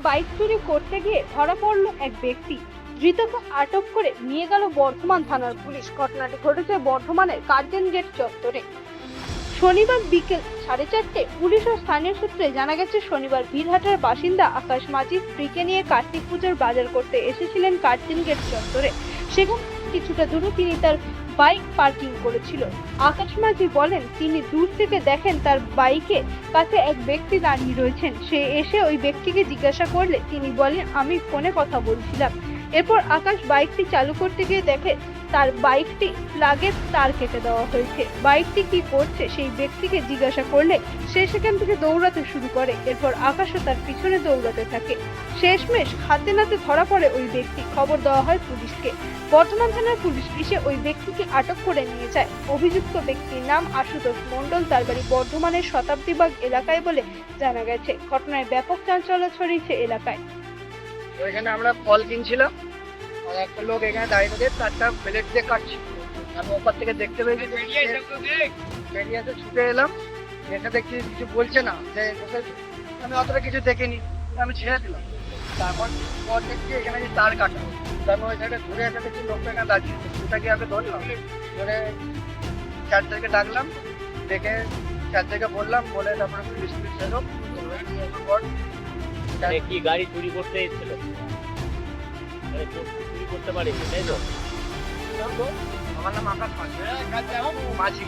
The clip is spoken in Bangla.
বাইক চুরি করতে গিয়ে ধরা পড়ল এক ব্যক্তি। ধৃতকে আটক করে নিয়ে গেল বর্ধমান থানার পুলিশ। ঘটনাটি ঘটেছে বর্ধমানের কার্জন গেট চত্বরে শনিবার বিকেল 4:30। পুলিশ ও স্থানীয় সূত্রে জানা গেছে, শনিবার বীরহাটার বাসিন্দা আকাশ মাঝি স্ত্রীকে নিয়ে কার্তিক পুজোর বাজার করতে এসেছিলেন কার্জন গেট চত্বরে। সেখানে কিছুটা দূরে তিনি তার বাইক পার্কিং করেছিল। আকাশ মাঝি বলেন, তিনি দূর থেকে দেখেন তার বাইকের কাছে এক ব্যক্তি দাঁড়িয়ে রয়েছেন। সে এসে ওই ব্যক্তিকে জিজ্ঞাসা করলে তিনি বলেন, আমি ফোনে কথা বলছিলাম। এরপর আকাশ বাইকটি চালু করতে গিয়ে দেখে তার বাইকটি প্লাগের তার কেটে দেওয়া হয়েছে। বাইকটি কি করছে সেই ব্যক্তিকে জিজ্ঞাসা করলে সে সেখান থেকে দৌড়াতে শুরু করে। এরপর আকাশও তার পিছনে দৌড়াতে থাকে। শেষমেশ হাতে নাতে ধরা পড়ে ওই ব্যক্তি। খবর দেওয়া হয় পুলিশকে। বর্ধমান থানার পুলিশ এসে ওই ব্যক্তিকে আটক করে নিয়ে যায়। অভিযুক্ত ব্যক্তির নাম আশুতোষ মণ্ডল। তার বাড়ি বর্ধমানের শতাব্দীবাগ এলাকায় বলে জানা গেছে। ঘটনায় ব্যাপক চাঞ্চল্য ছড়িয়েছে এলাকায়। ওইখানে আমরা ফল কিনছিলাম আর একটা লোক এখানে দাঁড়িয়ে তারটা প্লেট দিয়ে কাটছিল। আমি ওপর থেকে দেখতে পেয়েছি, বেরিয়ে এসে ছুটে এলাম। এসে দেখছি কিছু বলছে না, যে আমি অতটা কিছু দেখিনি, আমি ছেড়ে দিলাম। তারপর পর দেখছি এখানে যে তার কাটা, আমি ওই সাইডে ঘুরে এসে দেখছি লোকটা এখানে দাঁড়িয়ে। ওটাকে আমি ধরলাম, ধরে 4 থেকে ডাকলাম, ডেকে 4 থেকে বললাম, বলে তারপরে পুলিশ এলো। কি গাড়ি চুরি করতে এসেছিল? চুরি করতে পারে, তাই তো? আমার নাম আকাশ মাঝি।